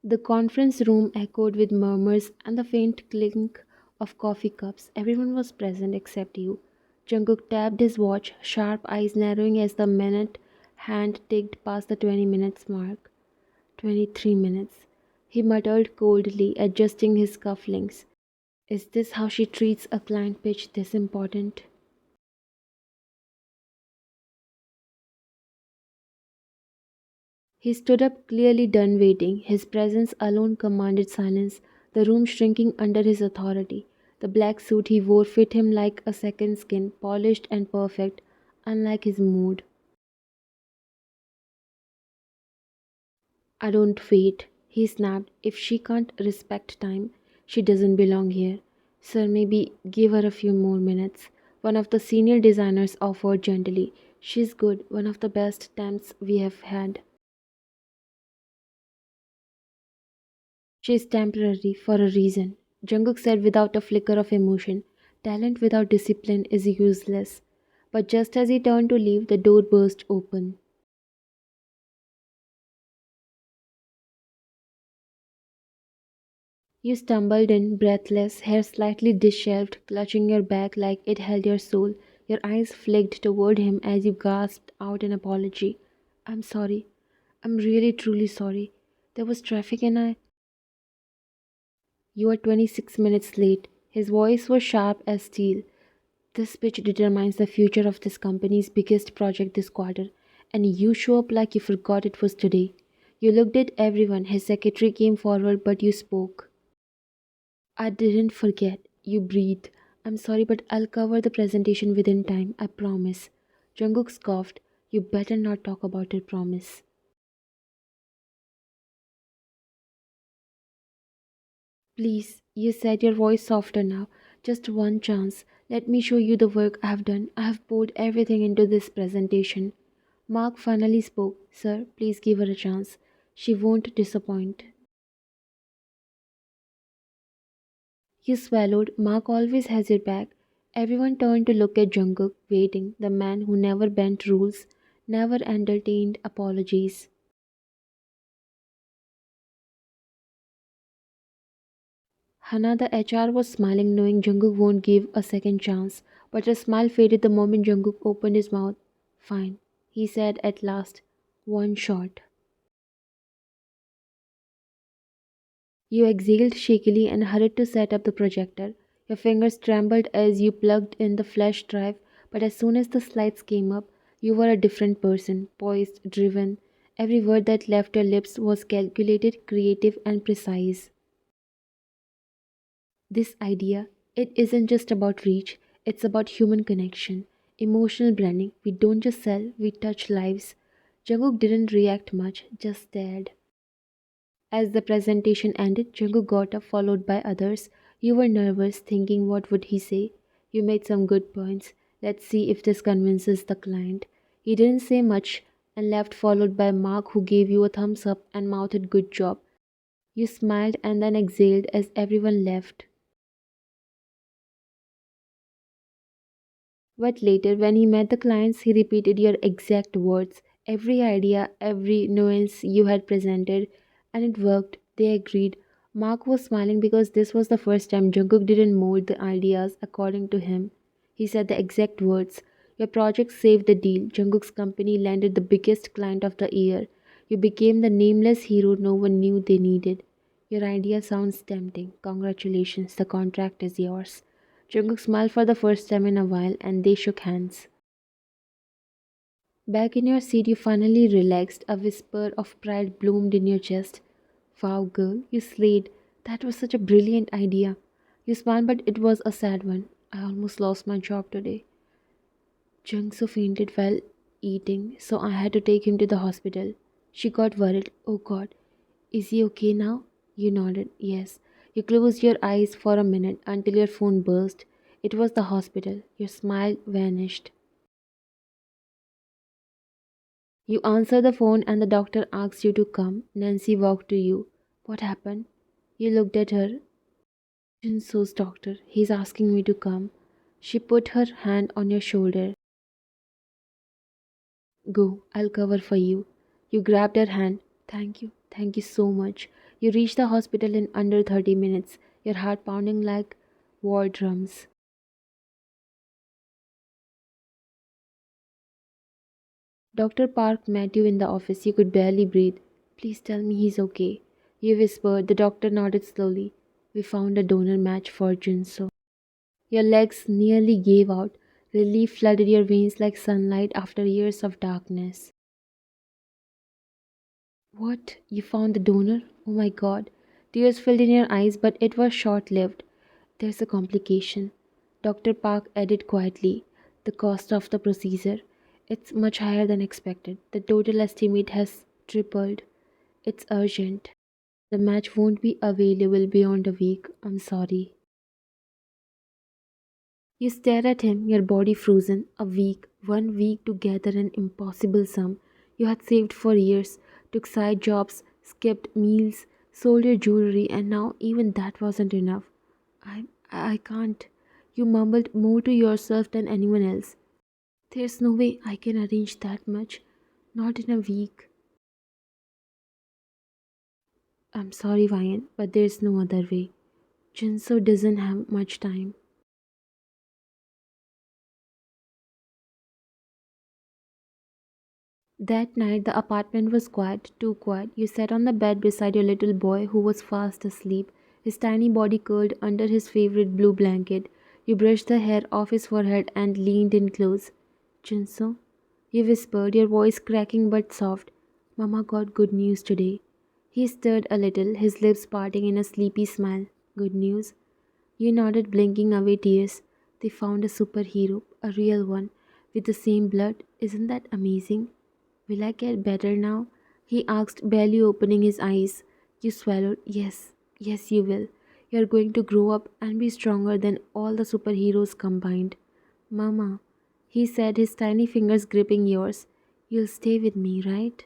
The conference room echoed with murmurs and the faint clink of coffee cups. Everyone was present except you. Jungkook tapped his watch, sharp eyes narrowing as the minute hand ticked past the 20 minutes mark. 23 minutes. He muttered coldly, adjusting his cufflinks. Is this how she treats a client pitch this important? He stood up, clearly done waiting. His presence alone commanded silence, the room shrinking under his authority. The black suit he wore fit him like a second skin, polished and perfect, unlike his mood. I don't wait, he snapped. If she can't respect time, she doesn't belong here. Sir, maybe give her a few more minutes. One of the senior designers offered gently. She's good, one of the best temps we have had. She's temporary for a reason, Jungkook said without a flicker of emotion. Talent without discipline is useless. But just as he turned to leave, the door burst open. You stumbled in, breathless, hair slightly disheveled, clutching your back like it held your soul. Your eyes flicked toward him as you gasped out an apology. I'm sorry. I'm really truly sorry. There was traffic and I. You are 26 minutes late. His voice was sharp as steel. This pitch determines the future of this company's biggest project this quarter, and you show up like you forgot it was today. You looked at everyone. His secretary came forward, but you spoke. I didn't forget. You breathed. I'm sorry, but I'll cover the presentation within time, I promise. Jungkook scoffed. You better not talk about your promise. Please, you said, your voice softer now. Just one chance. Let me show you the work I have done. I have poured everything into this presentation. Mark finally spoke. Sir, please give her a chance. She won't disappoint. You swallowed. Mark always has your back. Everyone turned to look at Jungkook, waiting, the man who never bent rules, never entertained apologies. Hana, the HR, was smiling, knowing Jungkook won't give a second chance, but her smile faded the moment Jungkook opened his mouth. Fine, he said at last. One shot. You exhaled shakily and hurried to set up the projector. Your fingers trembled as you plugged in the flash drive, but as soon as the slides came up, you were a different person, poised, driven. Every word that left your lips was calculated, creative, and precise. This idea, it isn't just about reach, it's about human connection, emotional branding. We don't just sell, we touch lives. Jungkook didn't react much, just stared. As the presentation ended, Jungkook got up, followed by others. You were nervous, thinking what would he say? You made some good points. Let's see if this convinces the client. He didn't say much and left, followed by Mark, who gave you a thumbs up and mouthed good job. You smiled and then exhaled as everyone left. But later, when he met the clients, he repeated your exact words, every idea, every nuance you had presented, and it worked. They agreed. Mark was smiling because this was the first time Jungkook didn't mold the ideas according to him. He said the exact words. Your project saved the deal. Jungkook's company landed the biggest client of the year. You became the nameless hero no one knew they needed. Your idea sounds tempting. Congratulations, the contract is yours. Jungkook smiled for the first time in a while and they shook hands. Back in your seat, you finally relaxed. A whisper of pride bloomed in your chest. Wow, girl, you slayed. That was such a brilliant idea. You smiled, but it was a sad one. I almost lost my job today. Jungsu fainted while eating, so I had to take him to the hospital. She got worried. Oh god, is he okay now? You nodded. Yes. You closed your eyes for a minute until your phone buzzed. It was the hospital. Your smile vanished. You answered the phone and the doctor asked you to come. Nancy walked to you. What happened? You looked at her. Jinso's doctor. He's asking me to come. She put her hand on your shoulder. Go, I'll cover for you. You grabbed her hand. Thank you so much. You reached the hospital in under 30 minutes, your heart pounding like war drums. Dr. Park met you in the office. You could barely breathe. Please tell me he's okay. You whispered. The doctor nodded slowly. We found a donor match for Junso. Your legs nearly gave out. Relief flooded your veins like sunlight after years of darkness. What? You found the donor? Oh my god. Tears filled in your eyes, but it was short lived. There's a complication. Dr. Park added quietly. The cost of the procedure. It's much higher than expected. The total estimate has tripled. It's urgent. The match won't be available beyond a week. I'm sorry. You stare at him, your body frozen. A week, 1 week to gather an impossible sum you had saved for years, took side jobs, skipped meals, sold your jewelry, and now even that wasn't enough. I can't. You mumbled more to yourself than anyone else. There's no way I can arrange that much. Not in a week. I'm sorry, Ryan, but there's no other way. Jinso doesn't have much time. That night, the apartment was quiet, too quiet. You sat on the bed beside your little boy who was fast asleep, his tiny body curled under his favorite blue blanket. You brushed the hair off his forehead and leaned in close. Jinso, you whispered, your voice cracking but soft. Mama got good news today. He stirred a little, his lips parting in a sleepy smile. Good news? You nodded, blinking away tears. They found a superhero, a real one, with the same blood. Isn't that amazing? Will I get better now? He asked, barely opening his eyes. You swallowed. Yes, yes, you will. You're going to grow up and be stronger than all the superheroes combined. Mama, he said, his tiny fingers gripping yours. You'll stay with me, right?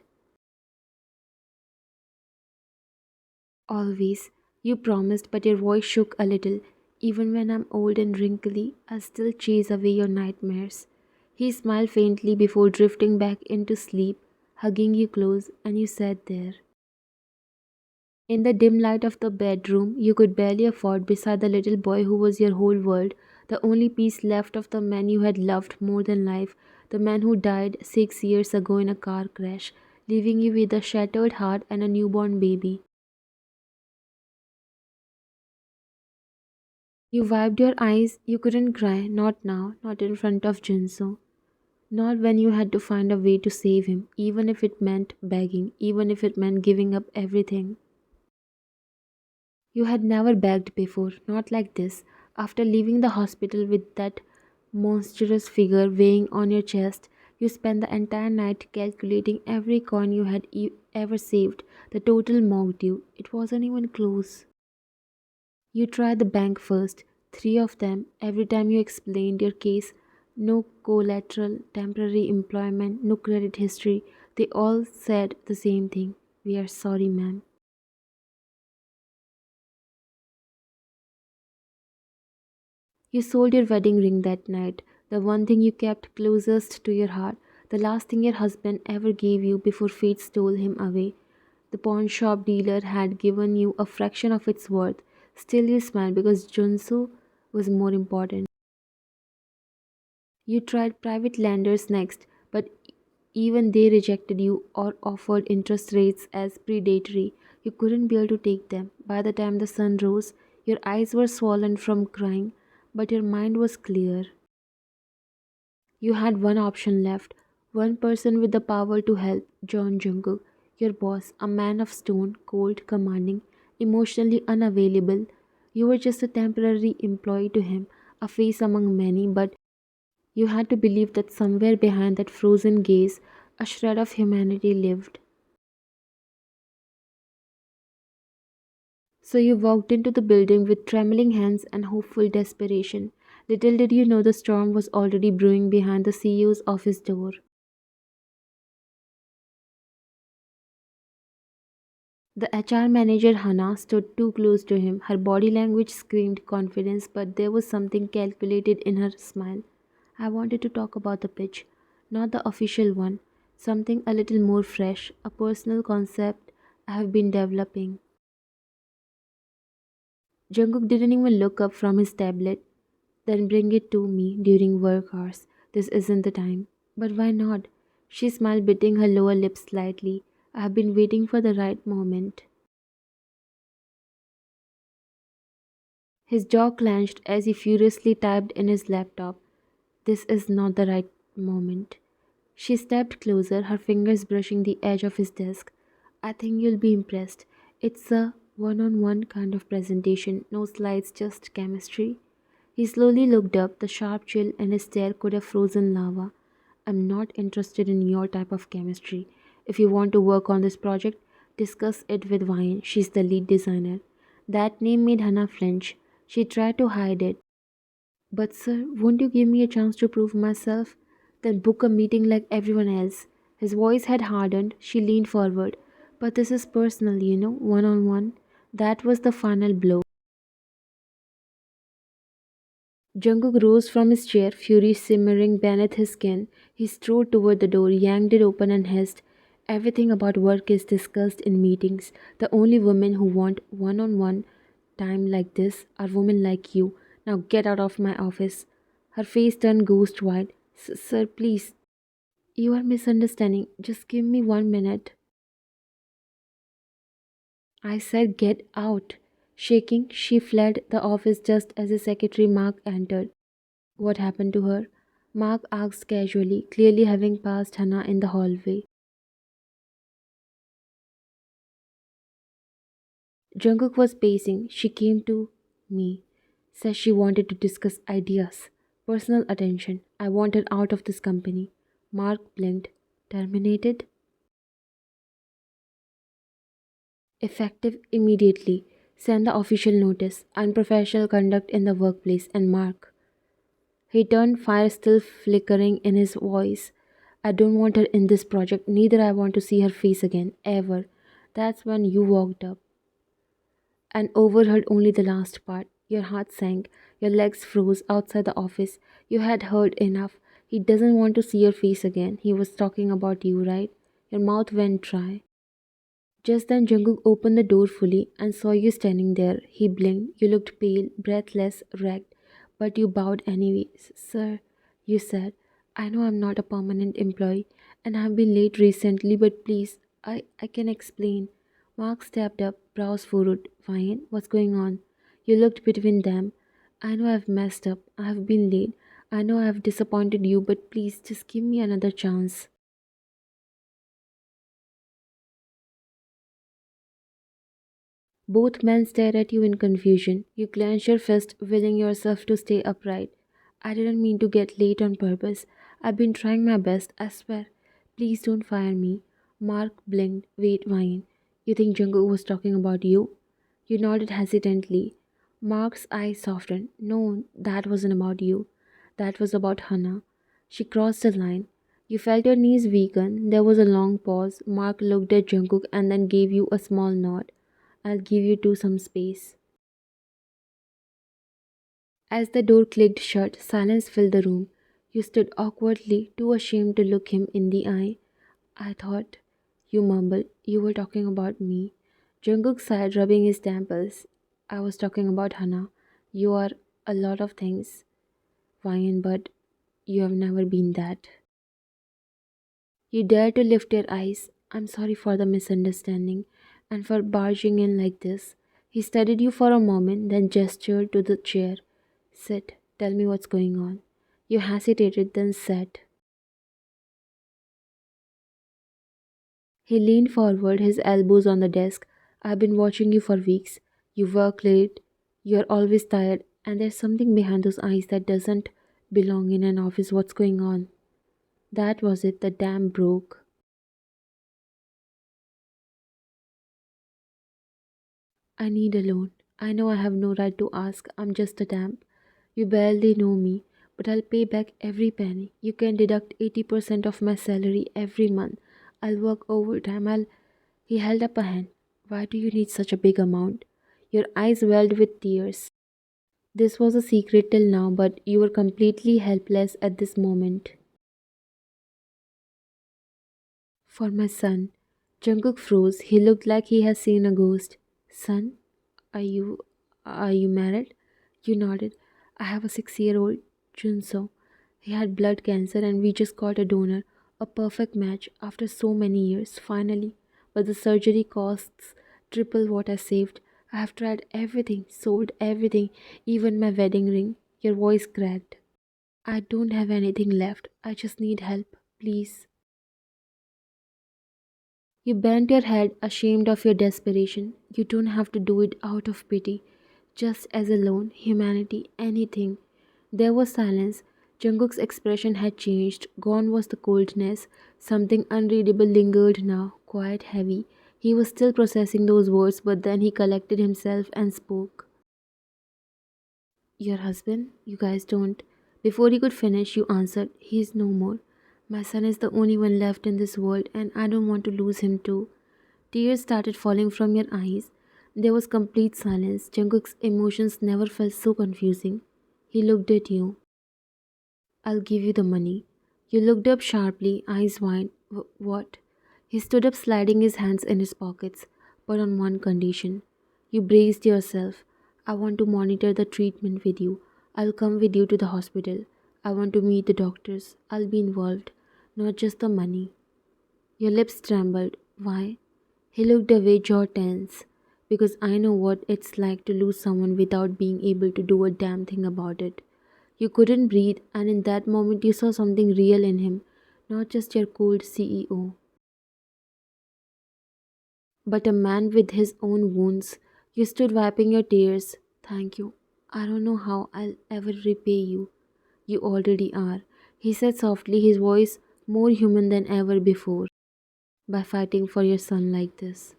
Always. You promised, but your voice shook a little. Even when I'm old and wrinkly, I'll still chase away your nightmares. He smiled faintly before drifting back into sleep, hugging you close, and you sat there. In the dim light of the bedroom you could barely afford, beside the little boy who was your whole world, the only piece left of the man you had loved more than life, the man who died 6 years ago in a car crash, leaving you with a shattered heart and a newborn baby. You wiped your eyes. You couldn't cry, not now, not in front of Jinso. Not when you had to find a way to save him, even if it meant begging, even if it meant giving up everything. You had never begged before, not like this. After leaving the hospital with that monstrous figure weighing on your chest, you spent the entire night calculating every coin you had ever saved. The total mocked you. It wasn't even close. You tried the bank first, three of them, every time you explained your case. No collateral, temporary employment, no credit history. They all said the same thing. We are sorry, ma'am. You sold your wedding ring that night, the one thing you kept closest to your heart, the last thing your husband ever gave you before fate stole him away. The pawn shop dealer had given you a fraction of its worth. Still, you smiled because Junso was more important. You tried private lenders next, but even they rejected you or offered interest rates as predatory. You couldn't bear to take them. By the time the sun rose, your eyes were swollen from crying, but your mind was clear. You had one option left, one person with the power to help, John Jungkook, your boss, a man of stone, cold, commanding, emotionally unavailable. You were just a temporary employee to him, a face among many, but you had to believe that somewhere behind that frozen gaze, a shred of humanity lived. So you walked into the building with trembling hands and hopeful desperation. Little did you know the storm was already brewing behind the CEO's office door. The HR manager Hannah stood too close to him. Her body language screamed confidence, but there was something calculated in her smile. I wanted to talk about the pitch, not the official one, something a little more fresh, a personal concept I have been developing. Jungkook didn't even look up from his tablet. Then bring it to me during work hours. This isn't the time. But why not? She smiled, biting her lower lip slightly. I have been waiting for the right moment. His jaw clenched as he furiously typed in his laptop. This is not the right moment. She stepped closer, her fingers brushing the edge of his desk. I think you'll be impressed. It's a one on one kind of presentation, no slides, just chemistry. He slowly looked up, the sharp chill in his stare could have frozen lava. I'm not interested in your type of chemistry. If you want to work on this project, discuss it with Vian. She's the lead designer. That name made Hannah flinch. She tried to hide it. But sir, won't you give me a chance to prove myself? Then book a meeting like everyone else. His voice had hardened. She leaned forward. But this is personal, one on one. That was the final blow. Jungkook rose from his chair, fury simmering beneath his skin. He strode toward the door, yanked it open, and hissed, everything about work is discussed in meetings. The only women who want one on one time like this are women like you. Now get out of my office. Her face turned ghost white. Sir, please. You are misunderstanding. Just give me 1 minute. I said get out. Shaking, she fled the office just as the secretary Mark entered. What happened to her? Mark asked casually, clearly having passed Hannah in the hallway. Jungkook was pacing. She came to me. Says she wanted to discuss ideas. Personal attention. I want her out of this company. Mark blinked. Terminated? Effective immediately. Send the official notice. Unprofessional conduct in the workplace. And Mark. He turned, fire still flickering in his voice. I don't want her in this project, neither I want to see her face again, ever. That's when you walked up and overheard only the last part. Your heart sank, your legs froze outside the office. You had heard enough. He doesn't want to see your face again. He was talking about you, right? Your mouth went dry. Just then Jungkook opened the door fully and saw you standing there. He blinked. You looked pale, breathless, wrecked, but you bowed anyway. Sir, you said, I know I'm not a permanent employee and I've been late recently, but please, I can explain. Mark stepped up, brows furrowed. Fine, what's going on? You looked between them. I know I've messed up. I've been late. I know I've disappointed you, but please just give me another chance. Both men stare at you in confusion. You clench your fist, willing yourself to stay upright. I didn't mean to get late on purpose. I've been trying my best, I swear. Please don't fire me. Mark blinked. Wait, Vine. You think Jungkook was talking about you? You nodded hesitantly. Mark's eyes softened. No, that wasn't about you. That was about Hannah. She crossed the line. You felt your knees weaken. There was a long pause. Mark looked at Jungkook and then gave you a small nod. I'll give you two some space. As the door clicked shut, silence filled the room. You stood awkwardly, too ashamed to look him in the eye. I thought, you mumbled, you were talking about me. Jungkook sighed, rubbing his temples. I was talking about Hannah. You are a lot of things, Ryan, but you have never been that. You dare to lift your eyes. I'm sorry for the misunderstanding and for barging in like this. He studied you for a moment, then gestured to the chair. Sit, tell me what's going on. You hesitated, then sat. He leaned forward, his elbows on the desk. I've been watching you for weeks. You work late, you're always tired, and there's something behind those eyes that doesn't belong in an office. What's going on? That was it, the dam broke. I need a loan. I know I have no right to ask. I'm just a temp. You barely know me, but I'll pay back every penny. You can deduct 80% of my salary every month. I'll work overtime. He held up a hand. Why do you need such a big amount? Your eyes welled with tears. This was a secret till now, but you were completely helpless at this moment. For my son. Jungkook froze. He looked like he had seen a ghost. Son? Are you Are you married? You nodded. I have a 6-year-old, Junso. He had blood cancer and we just got a donor. A perfect match after so many years, finally. But the surgery costs triple what I saved. I have tried everything, sold everything, even my wedding ring. Your voice cracked. I don't have anything left. I just need help, please. You bent your head, ashamed of your desperation. You don't have to do it out of pity, just as a loan, humanity, anything. There was silence. Jungkook's expression had changed. Gone was the coldness. Something unreadable lingered now, quite heavy. He was still processing those words, but then he collected himself and spoke. Your husband? You guys don't. Before he could finish, you answered, he is no more. My son is the only one left in this world, and I don't want to lose him too. Tears started falling from your eyes. There was complete silence. Jungkook's emotions never felt so confusing. He looked at you. I'll give you the money. You looked up sharply, eyes wide. What? He stood up, sliding his hands in his pockets, but on one condition. You braced yourself. I want to monitor the treatment with you. I'll come with you to the hospital. I want to meet the doctors. I'll be involved, not just the money. Your lips trembled. Why? He looked away, jaw tense. Because I know what it's like to lose someone without being able to do a damn thing about it. You couldn't breathe, and in that moment you saw something real in him, not just your cold CEO, but a man with his own wounds. You stood wiping your tears. Thank you. I don't know how I'll ever repay you. You already are, he said softly, his voice more human than ever before. By fighting for your son like this.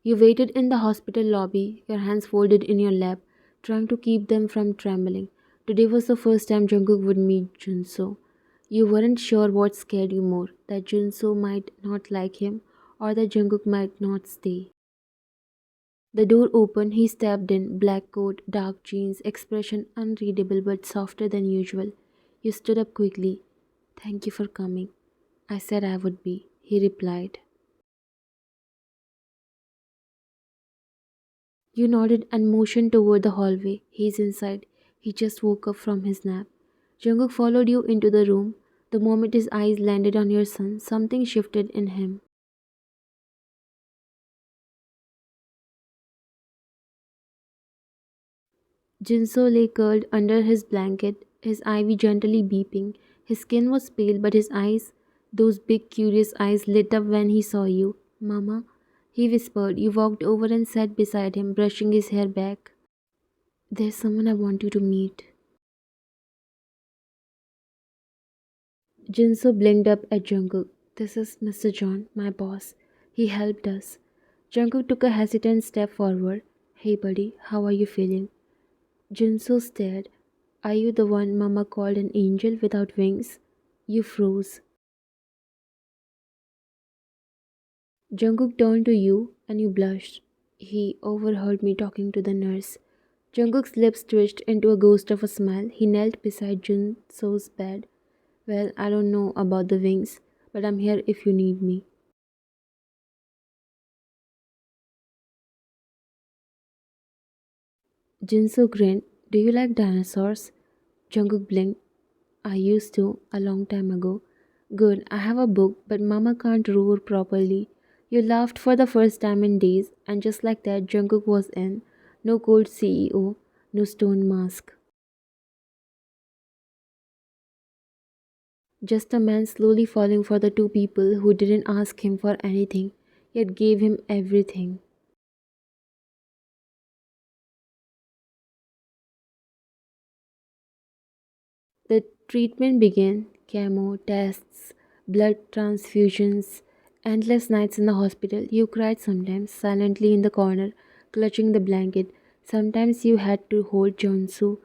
You waited in the hospital lobby, your hands folded in your lap, trying to keep them from trembling. Today was the first time Jungkook would meet Junso. You weren't sure what scared you more, that Junso might not like him or that Jungkook might not stay. The door opened, he stepped in, black coat, dark jeans, expression unreadable but softer than usual. You stood up quickly. Thank you for coming. I said I would be, he replied. You nodded and motioned toward the hallway. He's inside. He just woke up from his nap. Jungkook followed you into the room. The moment his eyes landed on your son, something shifted in him. Jinso lay curled under his blanket, his ivy gently beeping. His skin was pale, but his eyes, those big curious eyes, lit up when he saw you. Mama, he whispered. You walked over and sat beside him, brushing his hair back. There's someone I want you to meet. Jinso blinked up at Jungkook. This is Mr. John, my boss. He helped us. Jungkook took a hesitant step forward. Hey buddy, how are you feeling? Jinso stared. Are you the one Mama called an angel without wings? You froze. Jungkook turned to you and you blushed. He overheard me talking to the nurse. Jungkook's lips twitched into a ghost of a smile. He knelt beside Jinso's bed. Well, I don't know about the wings, but I'm here if you need me. Jinso grinned. Do you like dinosaurs? Jungkook blinked. I used to, a long time ago. Good, I have a book, but Mama can't roar properly. You laughed for the first time in days, and just like that, Jungkook was in. No cold CEO, no stone mask. Just a man slowly falling for the two people who didn't ask him for anything, yet gave him everything. The treatment began chemo, tests, blood transfusions, endless nights in the hospital. You cried sometimes, silently in the corner, clutching the blanket. Sometimes you had to hold Jonsu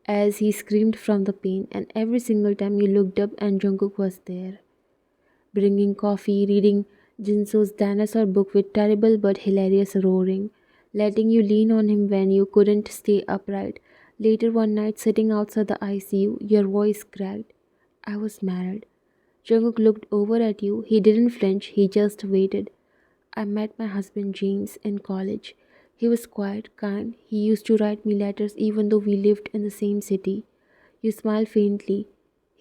as he screamed from the pain, and every single time you looked up and Jungkook was there, bringing coffee, reading Jinso's dinosaur book with terrible but hilarious roaring, letting you lean on him when you couldn't stay upright. Later one night, sitting outside the ICU, your voice cracked. I was married. Jungkook looked over at you. He didn't flinch, he just waited. I met my husband James in college. He was quiet, kind. He used to write me letters even though we lived in the same city. You smiled faintly.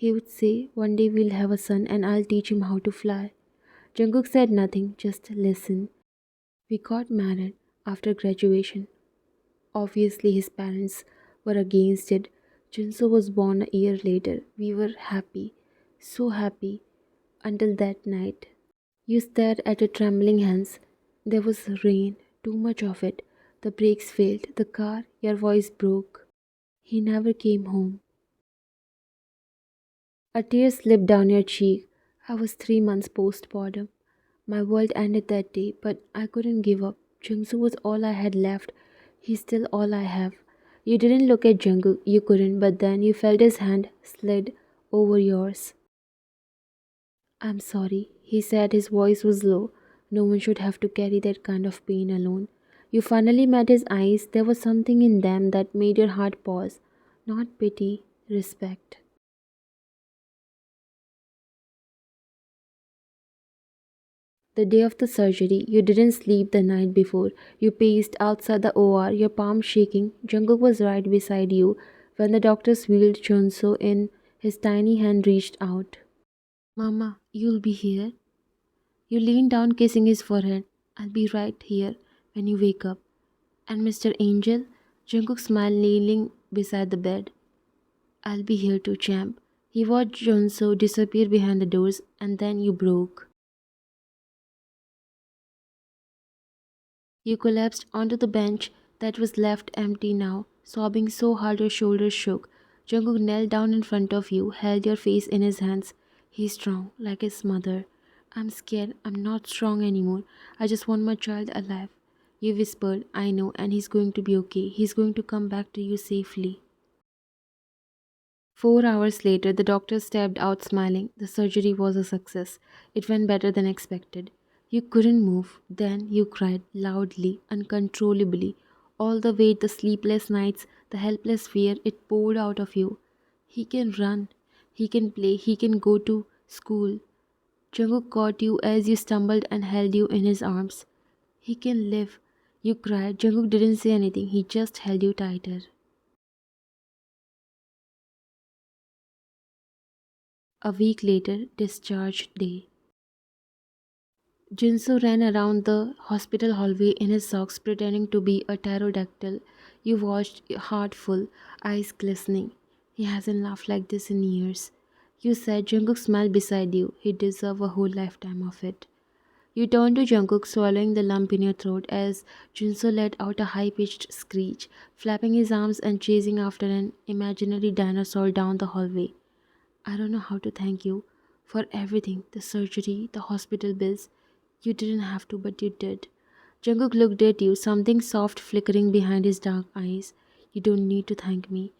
He would say, "One day we'll have a son and I'll teach him how to fly." Jungkook said nothing, just listen. We got married after graduation. Obviously, his parents were against it. Junso was born a year later. We were happy, so happy, until that night. You stared at your trembling hands. There was rain, too much of it. The brakes failed. The car, your voice broke. He never came home. A tear slipped down your cheek. I was 3 months postpartum. My world ended that day, but I couldn't give up. Jungsu was all I had left. He's still all I have. You didn't look at Jungkook, you couldn't, but then you felt his hand slid over yours. "I'm sorry," he said. His voice was low. No one should have to carry that kind of pain alone. You finally met his eyes. There was something in them that made your heart pause. Not pity, respect. The day of the surgery, you didn't sleep the night before. You paced outside the OR, your palms shaking. Jungkook was right beside you. When the doctors wheeled Chunso in, his tiny hand reached out. "Mama, you'll be here?" You leaned down, kissing his forehead. "I'll be right here when you wake up." "And Mr. Angel?" Jungkook smiled, kneeling beside the bed. "I'll be here too, champ." He watched Chunso disappear behind the doors, and then you broke. You collapsed onto the bench that was left empty now, sobbing so hard your shoulders shook. Jungkook knelt down in front of you, held your face in his hands. "He's strong, like his mother." "I'm scared. I'm not strong anymore. I just want my child alive." You whispered. "I know, and he's going to be okay. He's going to come back to you safely." 4 hours later, the doctor stepped out smiling. The surgery was a success. It went better than expected. You couldn't move. Then you cried loudly, uncontrollably. All the weight, the sleepless nights, the helpless fear, it poured out of you. "He can run. He can play. He can go to school." Jungkook caught you as you stumbled and held you in his arms. "He can live." You cried. Jungkook didn't say anything. He just held you tighter. A week later, discharge day. Jinso ran around the hospital hallway in his socks, pretending to be a pterodactyl. You watched, heart full, eyes glistening. "He hasn't laughed like this in years." You said. Jungkook smiled beside you. "He deserved a whole lifetime of it." You turned to Jungkook, swallowing the lump in your throat as Jinso let out a high-pitched screech, flapping his arms and chasing after an imaginary dinosaur down the hallway. "I don't know how to thank you for everything, the surgery, the hospital bills. You didn't have to, but you did." Jungkook looked at you, something soft flickering behind his dark eyes. "You don't need to thank me."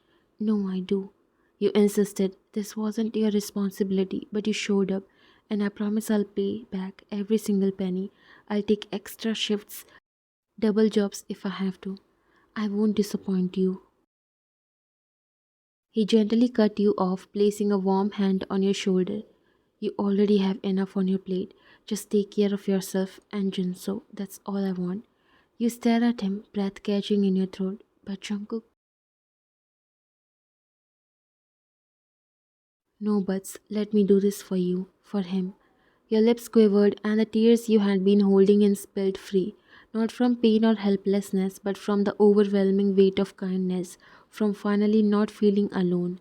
"No, I do." You insisted. "This wasn't your responsibility, but you showed up, and I promise I'll pay back every single penny. I'll take extra shifts, double jobs if I have to. I won't disappoint you." He gently cut you off, placing a warm hand on your shoulder. "You already have enough on your plate. Just take care of yourself and Jinso. That's all I want." You stare at him, breath catching in your throat. "But Jungkook—" "No buts. Let me do this for you, for him." Your lips quivered, and the tears you had been holding in spilled free, not from pain or helplessness, but from the overwhelming weight of kindness, from finally not feeling alone.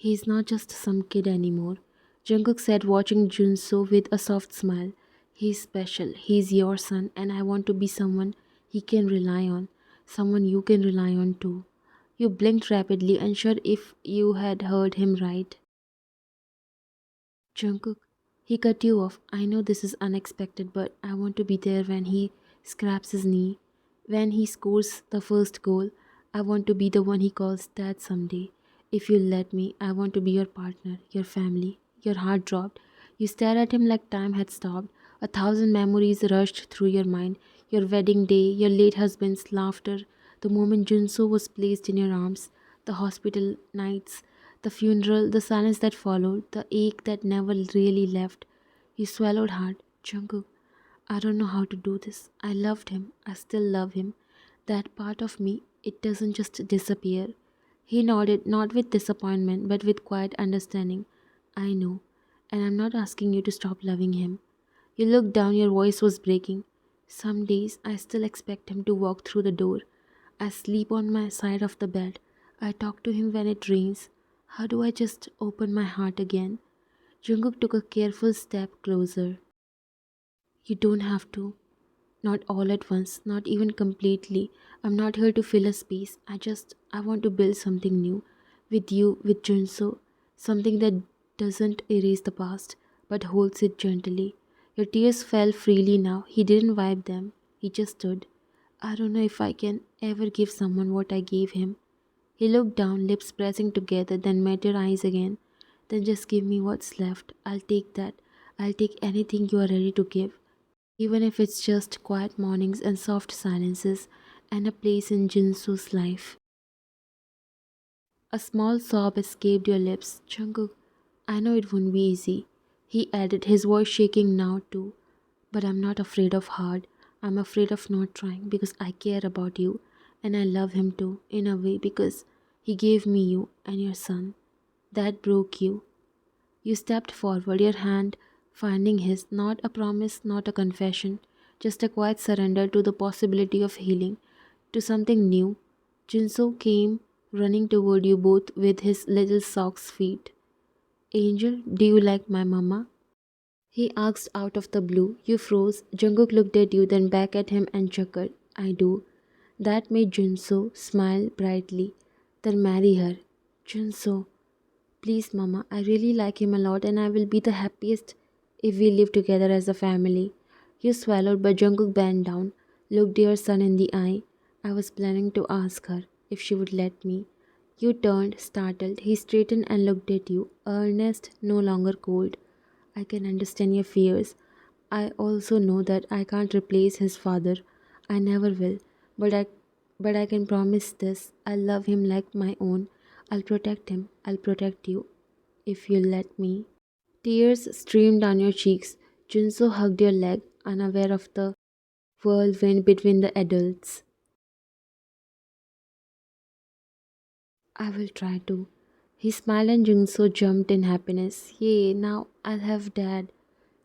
"He's not just some kid anymore," Jungkook said, watching Junso with a soft smile. "He's special. He's your son, and I want to be someone he can rely on, someone you can rely on too." You blinked rapidly, unsure if you had heard him right. "Jungkook," he cut you off. "I know this is unexpected, but I want to be there when he scraps his knee, when he scores the first goal. I want to be the one he calls dad someday. If you let me, I want to be your partner, your family." Your heart dropped. You stared at him like time had stopped. 1,000 memories rushed through your mind. Your wedding day, your late husband's laughter, the moment Junso was placed in your arms, the hospital nights, the funeral, the silence that followed, the ache that never really left. You swallowed hard. "Jungkook, I don't know how to do this. I loved him. I still love him. That part of me, it doesn't just disappear. He nodded, not with disappointment, but with quiet understanding. I know, and I'm not asking you to stop loving him. You looked down, your voice was breaking. Some days I still expect him to walk through the door. I sleep on my side of the bed. I talk to him when it rains. How do I just open my heart again? Jungkook took a careful step closer. You don't have to. Not all at once, not even completely. I'm not here to fill a space. I want to build something new. With you, with Junso. Something that doesn't erase the past, but holds it gently. Your tears fell freely now. He didn't wipe them. He just stood. I don't know if I can ever give someone what I gave him. He looked down, lips pressing together, then met your eyes again. Then just give me what's left. I'll take that. I'll take anything you are ready to give. Even if it's just quiet mornings and soft silences and a place in Jinsu's life. A small sob escaped your lips. Jungkook, I know it won't be easy. He added, his voice shaking now too. But I'm not afraid of hard. I'm afraid of not trying because I care about you and I love him too, in a way, because he gave me you and your son. That broke you. You stepped forward, your hand finding his, not a promise, not a confession, just a quiet surrender to the possibility of healing, to something new. Jinso came running toward you both with his little socks feet. Angel, do you like my mama? He asked out of the blue. You froze. Jungkook looked at you, then back at him and chuckled. I do. That made Junso smile brightly. Then marry her. Junso, please, Mama, I really like him a lot and I will be the happiest if we live together as a family. You swallowed, but Jungkook bent down, looked your son in the eye. I was planning to ask her if she would let me. You turned, startled. He straightened and looked at you, earnest, no longer cold. I can understand your fears. I also know that I can't replace his father. I never will. But I but I can promise this. I'll love him like my own. I'll protect him. I'll protect you if you let me. Tears streamed down your cheeks. Junso hugged your leg, unaware of the whirlwind between the adults. I will try to. He smiled and Junso jumped in happiness. Yay, now I'll have dad.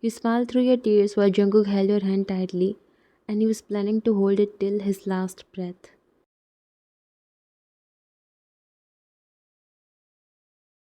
You smiled through your tears while Jungkook held your hand tightly, and he was planning to hold it till his last breath.